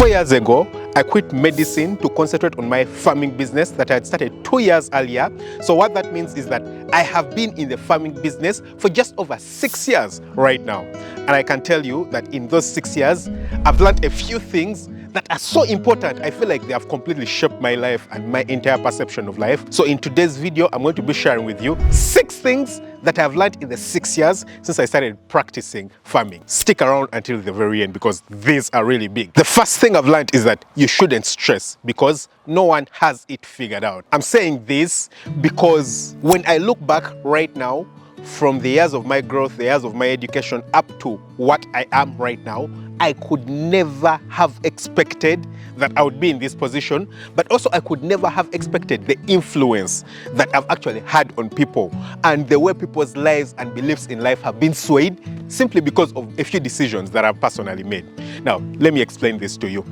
4 years ago, I quit medicine to concentrate on my farming business that I had started 2 years earlier. So what that means is that I have been in the farming business for just over 6 years right now. And I can tell you that in those 6 years, I've learned a few things that are so important. I feel like they have completely shaped my life and my entire perception of life. So in today's video, I'm going to be sharing with you 6 things that I've learned in the 6 years since I started practicing farming. Stick around until the very end because these are really big. The first thing I've learned is that you shouldn't stress because no one has it figured out. I'm saying this because when I look back right now, from the years of my growth, the years of my education up to what I am right now, I could never have expected that I would be in this position, but also I could never have expected the influence that I've actually had on people and the way people's lives and beliefs in life have been swayed simply because of a few decisions that I've personally made. Now, let me explain this to you.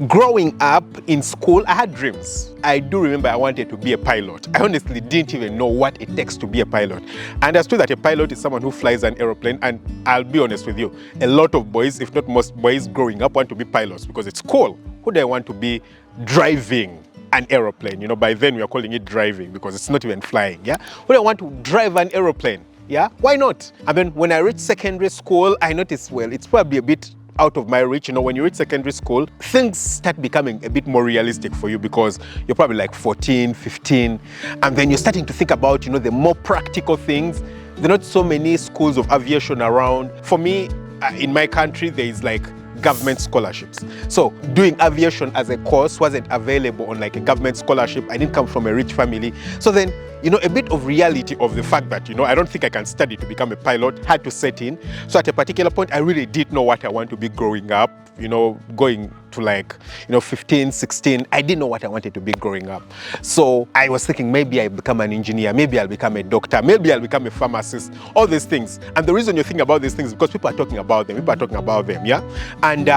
Growing up in school, I had dreams. I do remember I wanted to be a pilot. I honestly didn't even know what it takes to be a pilot. I understood that a pilot is someone who flies an aeroplane, and I'll be honest with you, a lot of boys, if not most boys growing up, want to be pilots because it's cool. Who do I want to be driving an aeroplane? You know, by then we are calling it driving because it's not even flying, yeah? Who do I want to drive an aeroplane? Yeah, why not? And then when I reached secondary school, I noticed, well, it's probably a bit out of my reach. You know, when you reach secondary school, things start becoming a bit more realistic for you because you're probably like 14, 15, and then you're starting to think about, you know, the more practical things. There are not so many schools of aviation around. For me, in my country, there is like government scholarships. So doing aviation as a course wasn't available on like a government scholarship. I didn't come from a rich family. So then, you know, a bit of reality of the fact that, you know, I don't think I can study to become a pilot had to set in. So at a particular point, I really did know what I want to be growing up, you know, going to like, you know, 15, 16, I didn't know what I wanted to be growing up. So I was thinking maybe I become an engineer, maybe I'll become a doctor, maybe I'll become a pharmacist, all these things. And the reason you think about these things is because people are talking about them, yeah? And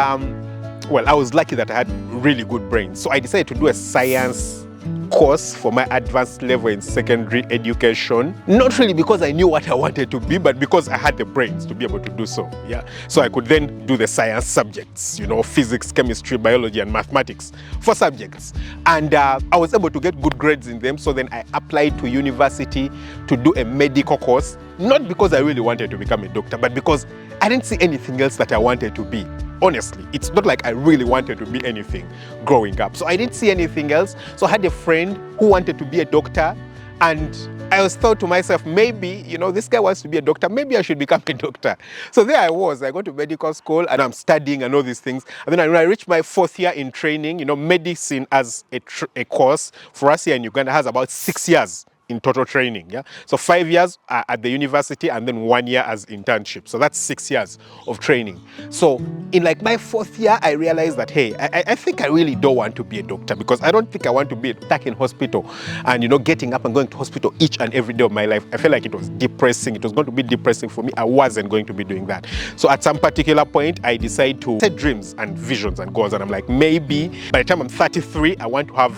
well, I was lucky that I had really good brains. So I decided to do a science course for my advanced level in secondary education, not really because I knew what I wanted to be, but because I had the brains to be able to do so, yeah? So I could then do the science subjects, you know, physics, chemistry, biology, and mathematics, 4 subjects. And I was able to get good grades in them, so then I applied to university to do a medical course, not because I really wanted to become a doctor, but because I didn't see anything else that I wanted to be. Honestly, it's not like I really wanted to be anything growing up. So I didn't see anything else. So I had a friend who wanted to be a doctor, and I was thought to myself, maybe, you know, this guy wants to be a doctor, maybe I should become a doctor. So there I was, I got to medical school and I'm studying and all these things. And then when I reached my 4th year in training, you know, medicine as a course for us here in Uganda has about 6 years in total training, yeah? So 5 years at the university and then 1 year as internship. So that's 6 years of training. So in like my 4th year, I realized that, hey, I think I really don't want to be a doctor because I don't think I want to be stuck in hospital and, you know, getting up and going to hospital each and every day of my life. I felt like it was depressing. It was going to be depressing for me. I wasn't going to be doing that. So at some particular point, I decided to set dreams and visions and goals. And I'm like, maybe by the time I'm 33, I want to have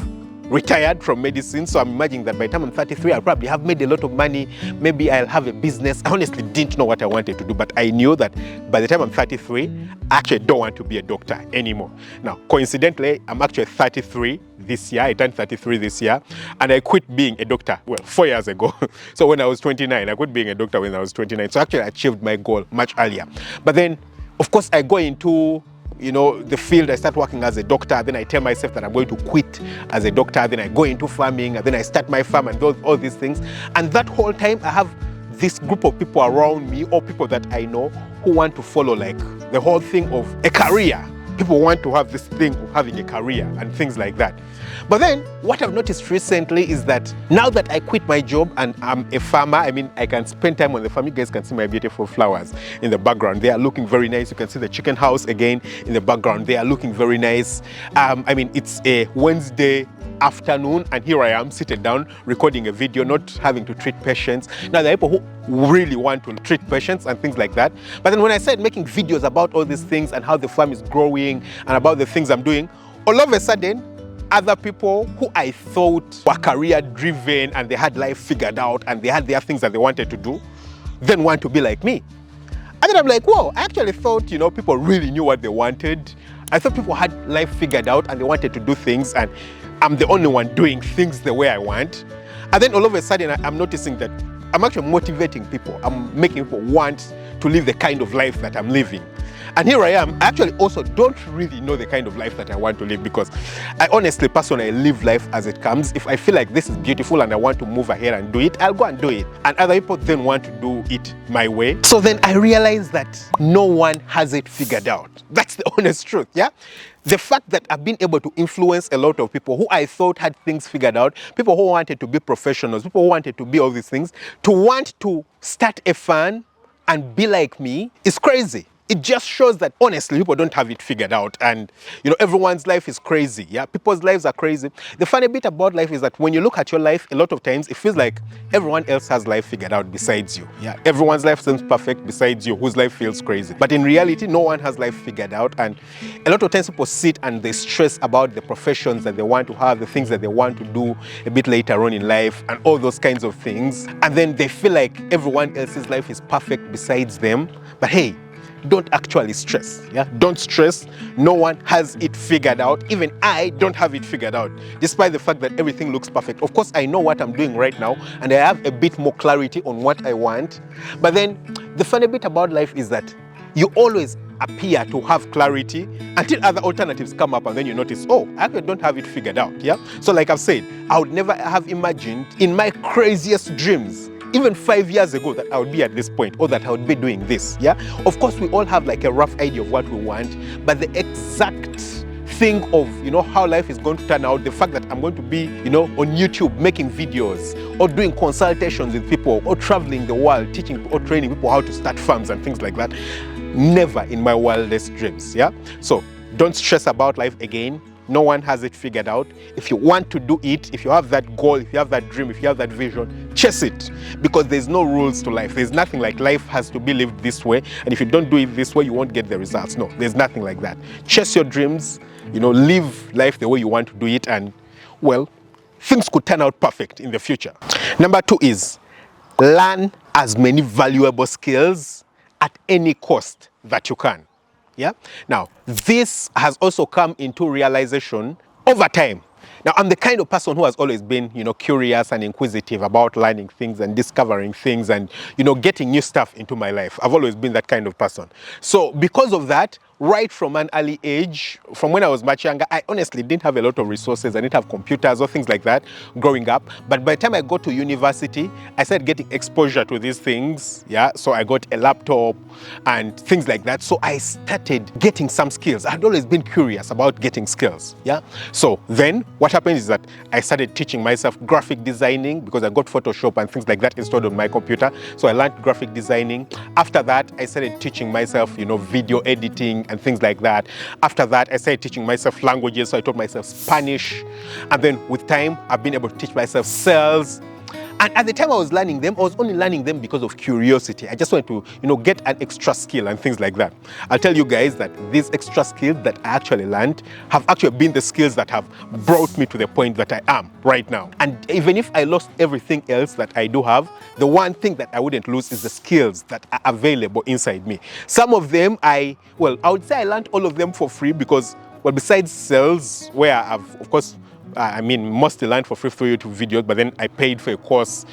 retired from medicine. So I'm imagining that by the time I'm 33, I'll probably have made a lot of money. Maybe I'll have a business. I honestly didn't know what I wanted to do, but I knew that by the time I'm 33, I actually don't want to be a doctor anymore. Now, coincidentally, I'm actually 33 this year. I turned 33 this year, and I quit being a doctor, well, 4 years ago. So when I was 29, I quit being a doctor when I was 29. So actually I achieved my goal much earlier. But then, of course, I go into, you know, the field. I start working as a doctor, then I tell myself that I'm going to quit as a doctor, then I go into farming, and then I start my farm and all these things. And that whole time I have this group of people around me, or people that I know, who want to follow like the whole thing of a career. People want to have this thing of having a career and things like that. But then what I've noticed recently is that now that I quit my job and I'm a farmer, I mean, I can spend time on the farm. You guys can see my beautiful flowers in the background. They are looking very nice. You can see the chicken house again in the background. They are looking very nice. I mean, it's a Wednesday afternoon, and here I am seated down recording a video, not having to treat patients. Now, there are people who really want to treat patients and things like that. But then when I started making videos about all these things and how the farm is growing and about the things I'm doing, all of a sudden, other people who I thought were career driven and they had life figured out and they had their things that they wanted to do, then want to be like me. And then I'm like, whoa, I actually thought, you know, people really knew what they wanted. I thought people had life figured out and they wanted to do things, and I'm the only one doing things the way I want. And then all of a sudden, I'm noticing that I'm actually motivating people. I'm making people want to live the kind of life that I'm living. And here I am. I actually also don't really know the kind of life that I want to live, because I honestly, personally, live life as it comes. If I feel like this is beautiful and I want to move ahead and do it, I'll go and do it. And other people then want to do it my way. So then I realized that no one has it figured out. That's the honest truth, yeah? The fact that I've been able to influence a lot of people who I thought had things figured out, people who wanted to be professionals, people who wanted to be all these things, to want to start a farm and be like me is crazy. It just shows that honestly people don't have it figured out, and everyone's life is crazy. Yeah, people's lives are crazy. The funny bit about life is that when you look at your life, a lot of times it feels like everyone else has life figured out besides you. Yeah, everyone's life seems perfect besides you, whose life feels crazy. But in reality, no one has life figured out, and a lot of times people sit and they stress about the professions that they want to have, the things that they want to do a bit later on in life, and all those kinds of things. And then they feel like everyone else's life is perfect besides them. But hey, don't actually stress. Yeah, don't stress. No one has it figured out. Even I don't have it figured out, despite the fact that everything looks perfect. Of course, I know what I'm doing right now, and I have a bit more clarity on what I want. But then the funny bit about life is that you always appear to have clarity until other alternatives come up, and then you notice, oh, I actually don't have it figured out. Yeah. So like I've said, I would never have imagined in my craziest dreams, even 5 years ago, that I would be at this point, or that I would be doing this. Yeah. Of course, we all have like a rough idea of what we want, but the exact thing of how life is going to turn out, the fact that I'm going to be on YouTube making videos, or doing consultations with people, or traveling the world teaching or training people how to start farms and things like that, never in my wildest dreams. Yeah. So don't stress about life again. No one has it figured out. If you want to do it, if you have that goal, if you have that dream, if you have that vision, chase it. Because there's no rules to life. There's nothing like life has to be lived this way, and if you don't do it this way, you won't get the results. No, there's nothing like that. Chase your dreams, live life the way you want to do it, and well, things could turn out perfect in the future. Number 2 is learn as many valuable skills at any cost that you can. Yeah. Now, this has also come into realization over time. Now, I'm the kind of person who has always been, curious and inquisitive about learning things and discovering things and, getting new stuff into my life. I've always been that kind of person. So because of that, right from an early age, from when I was much younger, I honestly didn't have a lot of resources. I didn't have computers or things like that growing up. But by the time I got to university, I started getting exposure to these things. Yeah, so I got a laptop and things like that. So I started getting some skills. I had always been curious about getting skills. Yeah, so then what happened is that I started teaching myself graphic designing, because I got Photoshop and things like that installed on my computer. So I learned graphic designing. After that, I started teaching myself, video editing and things like that. After that, I started teaching myself languages. So I taught myself Spanish. And then with time, I've been able to teach myself sales. And at the time I was learning them, I was only learning them because of curiosity. I just wanted to, get an extra skill and things like that. I'll tell you guys that these extra skills that I actually learned have actually been the skills that have brought me to the point that I am right now. And even if I lost everything else that I do have, the one thing that I wouldn't lose is the skills that are available inside me. Some of them I would say I learned all of them for free, because, besides sales, where I've, of course, mostly learned for free through YouTube videos, but then I paid for a course,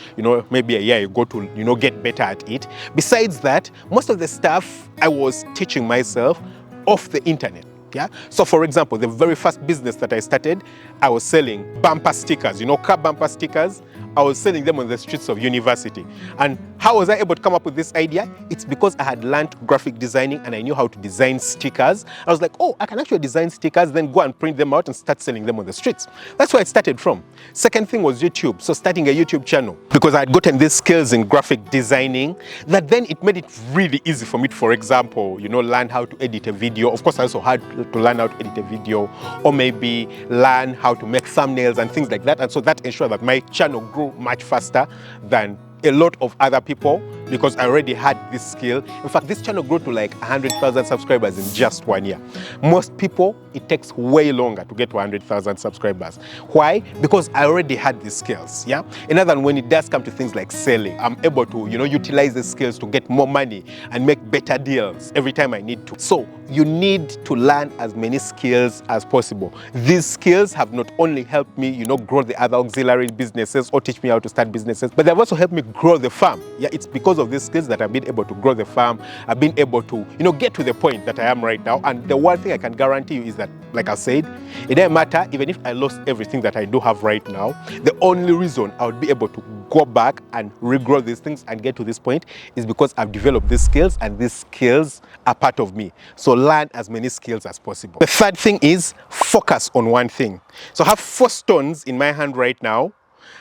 maybe a year ago to, get better at it. Besides that, most of the stuff I was teaching myself off the internet. Yeah. So for example, the very first business that I started, I was selling bumper stickers, car bumper stickers. I was selling them on the streets of university. And how was I able to come up with this idea? It's because I had learned graphic designing and I knew how to design stickers. I was like, oh, I can actually design stickers, then go and print them out and start selling them on the streets. That's where it started from. Second thing was YouTube. So starting a YouTube channel, because I had gotten these skills in graphic designing, that then it made it really easy for me to, for example, learn how to edit a video. Of course, I also had to learn how to edit a video, or maybe learn how to make thumbnails and things like that. And so that ensured that my channel grew much faster than a lot of other people because I already had this skill. In fact, this channel grew to like 100,000 subscribers in just 1 year. Most people, it takes way longer to get to 100,000 subscribers. Why? Because I already had these skills, yeah? In other words, when it does come to things like selling, I'm able to, utilize the skills to get more money and make better deals every time I need to. So you need to learn as many skills as possible. These skills have not only helped me, grow the other auxiliary businesses or teach me how to start businesses, but they've also helped me grow the farm. Yeah, it's because of these skills that I've been able to grow the farm. I've been able to, get to the point that I am right now. And the one thing I can guarantee you is that, like I said, it doesn't matter, even if I lost everything that I do have right now, the only reason I would be able to go back and regrow these things and get to this point is because I've developed these skills, and these skills are part of me. So learn as many skills as possible. The third thing is focus on one thing. So I have 4 stones in my hand right now,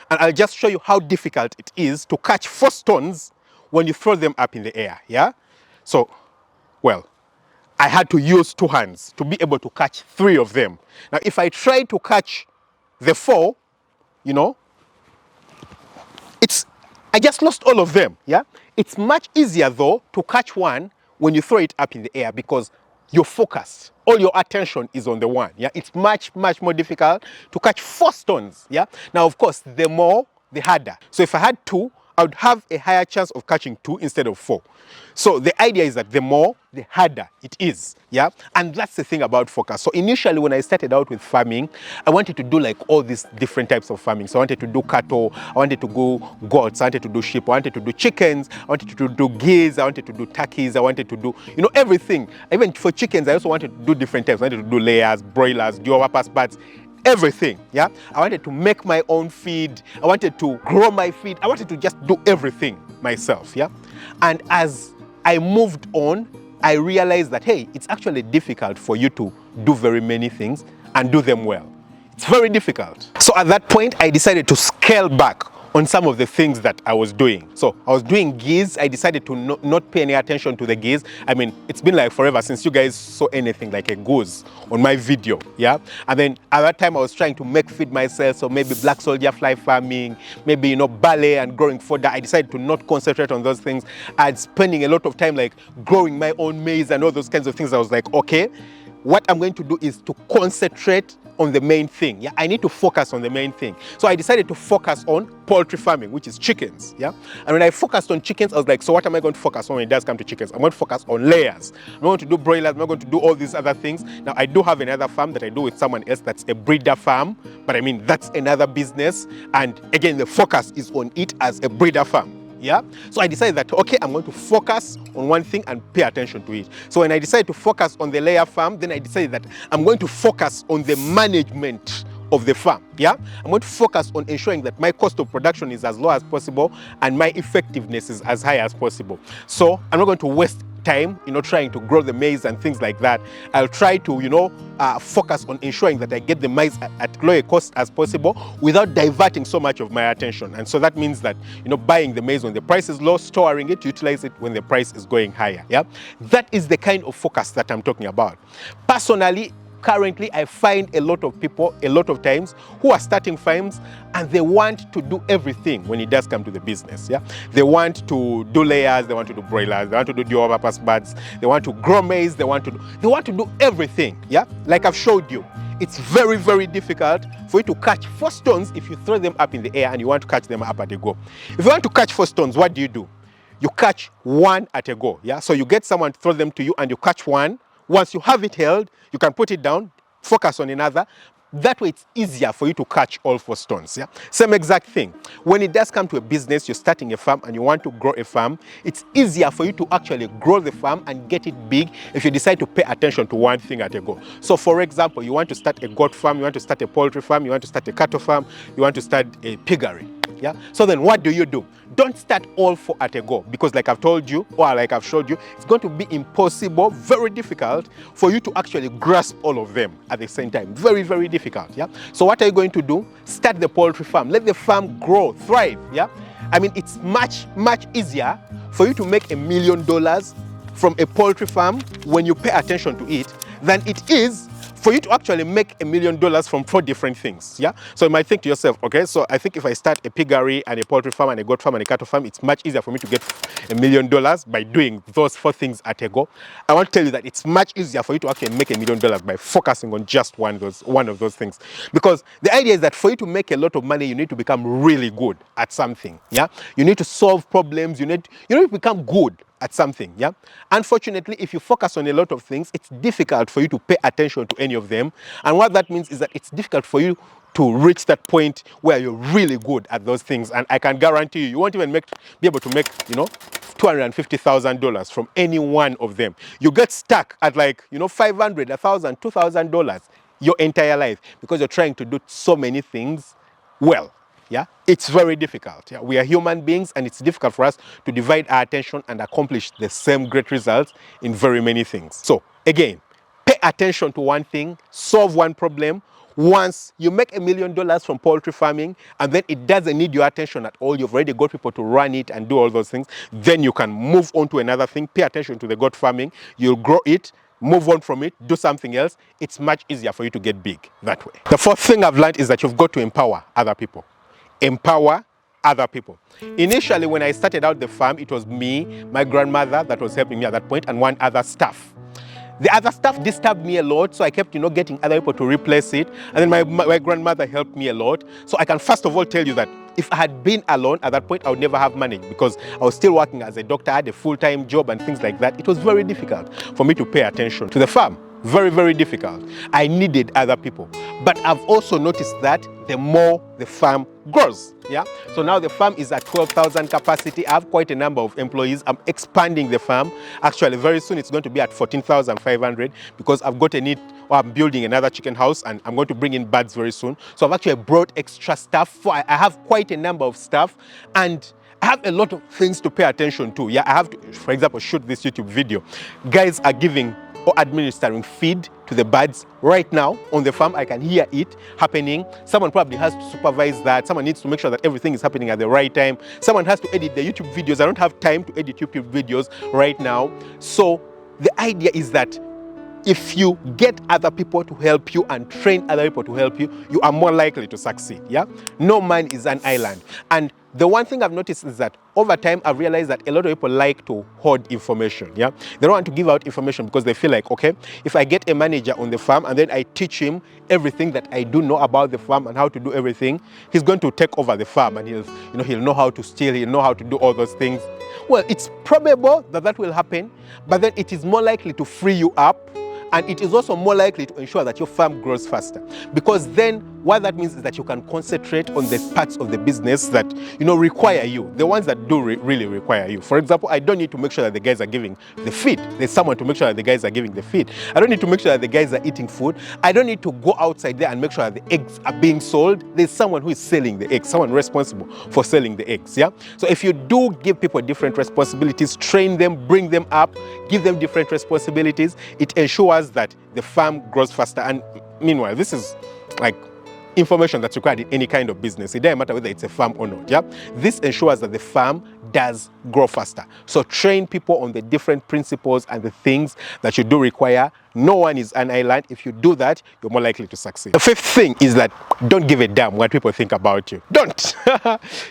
and I'll just show you how difficult it is to catch 4 stones when you throw them up in the air, yeah? So, well, I had to use 2 hands to be able to catch 3 of them. Now, if I try to catch the 4, I just lost all of them, yeah? It's much easier, though, to catch one when you throw it up in the air because you're focused. All your attention is on the one, yeah? It's much, much more difficult to catch 4 stones, yeah? Now, of course, the more, the harder. So if I had 2, I would have a higher chance of catching 2 instead of 4. So the idea is that the more, the harder it is, yeah? And that's the thing about focus. So initially when I started out with farming, I wanted to do like all these different types of farming. So I wanted to do cattle, I wanted to go goats, I wanted to do sheep, I wanted to do chickens, I wanted to do geese, I wanted to do turkeys, I wanted to do, everything. Even for chickens, I also wanted to do different types. I wanted to do layers, broilers, dual-purpose birds, everything, yeah? I wanted to make my own feed. I wanted to grow my feed. I wanted to just do everything myself, yeah? And as I moved on, I realized that, hey, it's actually difficult for you to do very many things and do them well. It's very difficult. So at that point, I decided to scale back on some of the things that I was doing. So I was doing geese. I decided to not pay any attention to the geese. I mean, it's been like forever since you guys saw anything like a goose on my video, yeah? And then at that time I was trying to make feed myself, so maybe black soldier fly farming, maybe, barley and growing fodder. I decided to not concentrate on those things. And spending a lot of time like growing my own maize and all those kinds of things. I was like, okay, what I'm going to do is to concentrate on the main thing. Yeah, I need to focus on the main thing. So I decided to focus on poultry farming, which is chickens. Yeah, and when I focused on chickens, I was like, so what am I going to focus on when it does come to chickens? I'm going to focus on layers. I'm going to do broilers. I'm going to do all these other things. Now I do have another farm that I do with someone else. That's a breeder farm, but I mean that's another business. And again, the focus is on it as a breeder farm. Yeah, so I decided that, okay, I'm going to focus on one thing and pay attention to it. So when I decided to focus on the layer farm, then I decided that I'm going to focus on the management of the farm. Yeah, I'm going to focus on ensuring that my cost of production is as low as possible and my effectiveness is as high as possible. So I'm not going to waste time, trying to grow the maize and things like that. I'll try to, focus on ensuring that I get the maize at low a cost as possible without diverting so much of my attention. And so that means that, buying the maize when the price is low, storing it, utilize it when the price is going higher. Yeah, that is the kind of focus that I'm talking about. Personally, currently, I find a lot of people, a lot of times, who are starting farms and they want to do everything when it does come to the business. Yeah, they want to do layers, they want to do broilers, they want to do dual-purpose birds, they want to grow maize, they want to do everything. Yeah, like I've showed you, it's very, very difficult for you to catch 4 stones if you throw them up in the air and you want to catch them up at a go. If you want to catch 4 stones, what do? You catch 1 at a go. Yeah, so you get someone to throw them to you and you catch 1. Once you have it held, you can put it down, focus on another. That way it's easier for you to catch all 4 stones. Yeah? Same exact thing. When it does come to a business, you're starting a farm and you want to grow a farm, it's easier for you to actually grow the farm and get it big if you decide to pay attention to one thing at a go. So for example, you want to start a goat farm, you want to start a poultry farm, you want to start a cattle farm, you want to start a piggery. Yeah. So then what do? Don't start all 4 at a go, because like I've told you, or like I've showed you, it's going to be impossible, very difficult for you to actually grasp all of them at the same time. Very, very difficult. Yeah. So what are you going to do? Start the poultry farm. Let the farm grow, thrive. Yeah. I mean, it's much, much easier for you to make $1 million from a poultry farm when you pay attention to it than it is for you to actually make $1 million from 4 different things. Yeah. So you might think to yourself, okay, so I think if I start a piggery and a poultry farm and a goat farm and a cattle farm, it's much easier for me to get $1 million by doing those 4 things at a go. I want to tell you that it's much easier for you to actually make $1 million by focusing on just one of those things. Because the idea is that for you to make a lot of money, you need to become really good at something. Yeah. You need to solve problems. You need to become good at something. Yeah. Unfortunately, if you focus on a lot of things, it's difficult for you to pay attention to any of them. And what that means is that it's difficult for you to reach that point where you're really good at those things. And I can guarantee you, you won't even be able to make, $250,000 from any one of them. You get stuck at like, $500, $1,000, $2,000 your entire life because you're trying to do so many things well. Yeah, it's very difficult. Yeah? We are human beings, and it's difficult for us to divide our attention and accomplish the same great results in very many things. So again, pay attention to one thing, solve one problem. Once you make $1 million from poultry farming, and then it doesn't need your attention at all, you've already got people to run it and do all those things, then you can move on to another thing. Pay attention to the goat farming, you'll grow it, move on from it, do something else. It's much easier for you to get big that way. The 4th thing I've learned is that you've got to empower other people. Empower other people. Initially, when I started out the farm, it was me, my grandmother that was helping me at that point, and one other staff. The other staff disturbed me a lot, so I kept, getting other people to replace it. And then my grandmother helped me a lot. So I can first of all tell you that if I had been alone at that point, I would never have money because I was still working as a doctor, I had a full-time job and things like that. It was very difficult for me to pay attention to the farm. Very, very difficult. I needed other people. But I've also noticed that the more the farm grows, yeah? So now the farm is at 12,000 capacity. I have quite a number of employees. I'm expanding the farm. Actually, very soon it's going to be at 14,500 because I've got I'm building another chicken house and I'm going to bring in birds very soon. So I've actually brought extra staff. I have quite a number of staff, and I have a lot of things to pay attention to. Yeah, I have to, for example, shoot this YouTube video. Guys are giving or administering feed to the birds right now on the farm. I can hear it happening. Someone probably has to supervise that. Someone needs to make sure that everything is happening at the right time. Someone has to edit the YouTube videos. I don't have time to edit YouTube videos right now. So the idea is that if you get other people to help you and train other people to help you, you are more likely to succeed. Yeah, no man is an island. And the one thing I've noticed is that over time I've realized that a lot of people like to hoard information. Yeah, they don't want to give out information because they feel like, okay, if I get a manager on the farm and then I teach him everything that I do know about the farm and how to do everything, he's going to take over the farm and he'll know how to steal, he'll know how to do all those things. Well, it's probable that that will happen, but then it is more likely to free you up. And it is also more likely to ensure that your farm grows faster, because then what that means is that you can concentrate on the parts of the business that require you, the ones that do really require you. For example, I don't need to make sure that the guys are giving the feed. There's someone to make sure that the guys are giving the feed. I don't need to make sure that the guys are eating food. I don't need to go outside there and make sure that the eggs are being sold. There's someone who is selling the eggs, someone responsible for selling the eggs. Yeah. So if you do give people different responsibilities, train them, bring them up, give them different responsibilities, it ensures that the farm grows faster. And meanwhile, this is like information that's required in any kind of business. It doesn't matter whether it's a farm or not. Yeah, this ensures that the farm does grow faster. So train people on the different principles and the things that you do require. No one is an island. If you do that, you're more likely to succeed. The 5th thing is that don't give a damn what people think about you. Don't.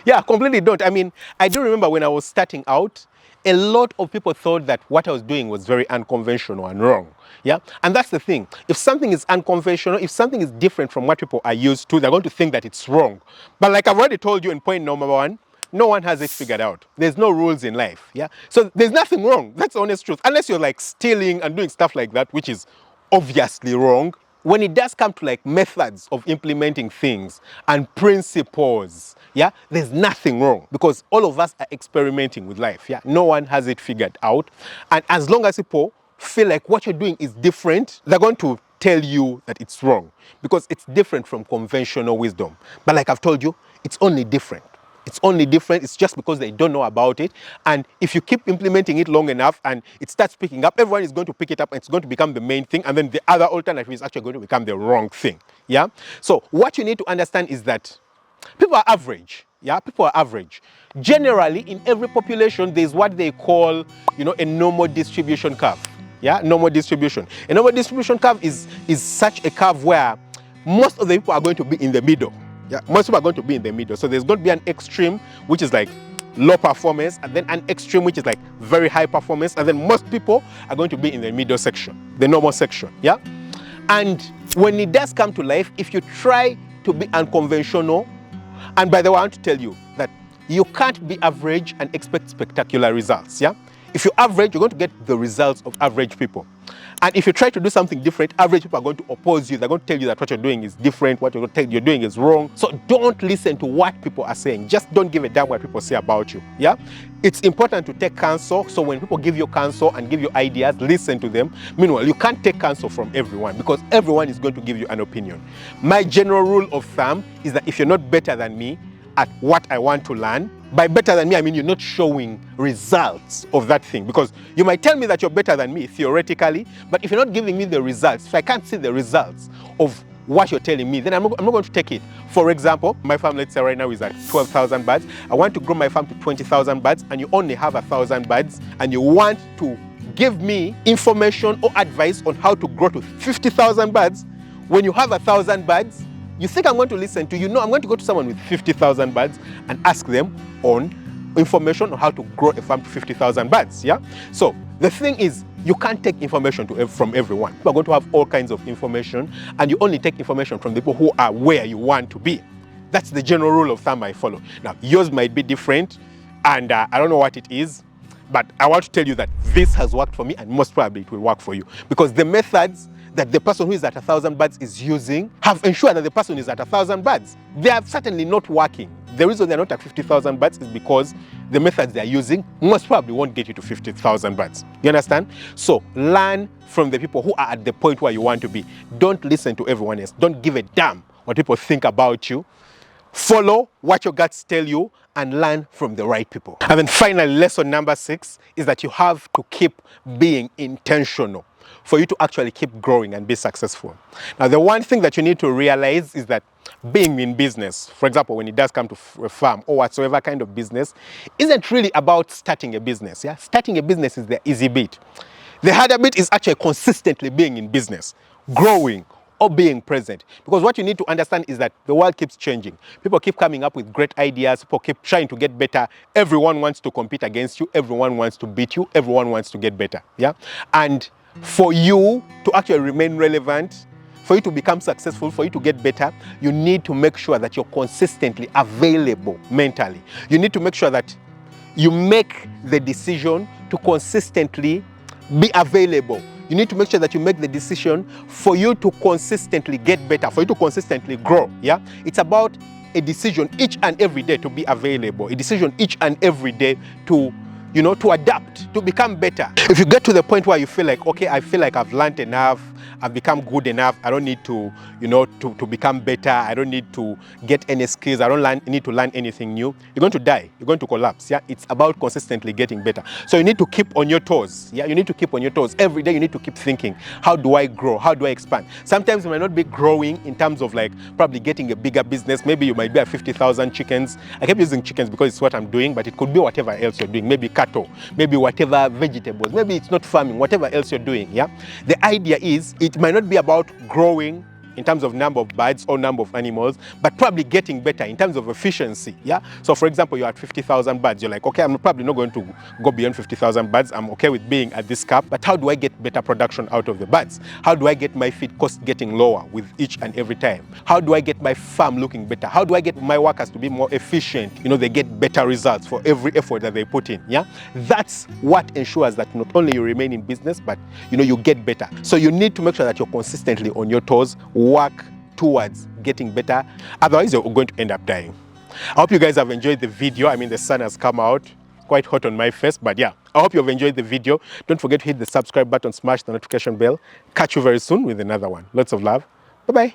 Yeah, completely don't. I mean, I do remember when I was starting out, a lot of people thought that what I was doing was very unconventional and wrong. Yeah, and that's the thing. If something is unconventional, if something is different from what people are used to, they're going to think that it's wrong. But like I've already told you in point number 1, no one has it figured out. There's no rules in life. Yeah, so there's nothing wrong. That's the honest truth. Unless you're like stealing and doing stuff like that, which is obviously wrong. When it does come to like methods of implementing things and principles, yeah, there's nothing wrong, because all of us are experimenting with life. Yeah, no one has it figured out. And as long as people feel like what you're doing is different, they're going to tell you that it's wrong because it's different from conventional wisdom. But like I've told you, it's only different. It's only different. It's just because they don't know about it. And if you keep implementing it long enough and it starts picking up, everyone is going to pick it up and it's going to become the main thing. And then the other alternative is actually going to become the wrong thing. Yeah. So what you need to understand is that people are average. Yeah, people are average. Generally, in every population, there's what they call, a normal distribution curve. Yeah, normal distribution. A normal distribution curve is such a curve where most of the people are going to be in the middle. Yeah, most people are going to be in the middle. So there's going to be an extreme, which is like low performance, and then an extreme, which is like very high performance, and then most people are going to be in the middle section, the normal section. Yeah, and when it does come to life, if you try to be unconventional, and by the way, I want to tell you that you can't be average and expect spectacular results. Yeah, if you're average, you're going to get the results of average people. And if you try to do something different, average people are going to oppose you. They're going to tell you that what you're doing is different, what you're doing is wrong. So don't listen to what people are saying. Just don't give a damn what people say about you. Yeah? It's important to take counsel. So when people give you counsel and give you ideas, listen to them. Meanwhile, you can't take counsel from everyone because everyone is going to give you an opinion. My general rule of thumb is that if you're not better than me at what I want to learn, by better than me, I mean you're not showing results of that thing. Because you might tell me that you're better than me theoretically, but if you're not giving me the results, if I can't see the results of what you're telling me, then I'm not going to take it. For example, my farm, let's say right now, is at 12,000 birds. I want to grow my farm to 20,000 birds, and you only have 1,000 birds, and you want to give me information or advice on how to grow to 50,000 birds. When you have 1,000 birds, you think I'm going to listen to you? No, I'm going to go to someone with 50,000 birds and ask them on information on how to grow a farm to 50,000 birds. Yeah. So the thing is, you can't take information from everyone. People are going to have all kinds of information, and you only take information from the people who are where you want to be. That's the general rule of thumb I follow. Now, yours might be different, and I don't know what it is, but I want to tell you that this has worked for me, and most probably it will work for you, because the methods that the person who is at 1,000 birds is using have ensured that the person is at 1,000 birds. They are certainly not working. The reason they're not at 50,000 birds is because the methods they're using most probably won't get you to 50,000 birds. You understand? So learn from the people who are at the point where you want to be. Don't listen to everyone else. Don't give a damn what people think about you. Follow what your guts tell you and learn from the right people. And then finally, lesson number 6 is that you have to keep being intentional for you to actually keep growing and be successful. Now, the one thing that you need to realize is that being in business, for example, when it does come to a farm or whatsoever kind of business, isn't really about starting a business. Yeah? Starting a business is the easy bit. The harder bit is actually consistently being in business, growing, or being present. Because what you need to understand is that the world keeps changing. People keep coming up with great ideas. People keep trying to get better. Everyone wants to compete against you. Everyone wants to beat you. Everyone wants to get better. Yeah? And for you to actually remain relevant, for you to become successful, for you to get better, you need to make sure that you're consistently available mentally. You need to make sure that you make the decision to consistently be available. You need to make sure that you make the decision for you to consistently get better, for you to consistently grow. Yeah, it's about a decision each and every day to be available, a decision each and every day to, to adapt, to become better. If you get to the point where you feel like, okay, I feel like I've learned enough, I've become good enough, I don't need to, to become better, I don't need to get any skills, I don't need to learn anything new, you're going to die, you're going to collapse. Yeah, it's about consistently getting better. So you need to keep on your toes. Yeah, you need to keep on your toes. Every day you need to keep thinking, how do I grow? How do I expand? Sometimes you might not be growing in terms of like probably getting a bigger business. Maybe you might be at 50,000 chickens. I keep using chickens because it's what I'm doing, but it could be whatever else you're doing. Maybe cattle, maybe whatever vegetables, maybe it's not farming, whatever else you're doing. Yeah, the idea is it might not be about growing in terms of number of birds or number of animals, but probably getting better in terms of efficiency. Yeah. So for example, you're at 50,000 birds. You're like, okay, I'm probably not going to go beyond 50,000 birds. I'm okay with being at this cap, but how do I get better production out of the birds? How do I get my feed cost getting lower with each and every time? How do I get my farm looking better? How do I get my workers to be more efficient? They get better results for every effort that they put in. Yeah. That's what ensures that not only you remain in business, but you get better. So you need to make sure that you're consistently on your toes, work towards getting better, otherwise you're going to end up dying. I hope you guys have enjoyed the video. I mean, the sun has come out, quite hot on my face, but yeah, I hope you've enjoyed the video. Don't forget to hit the subscribe button, smash the notification bell. Catch you very soon with another one. Lots of love. Bye-bye.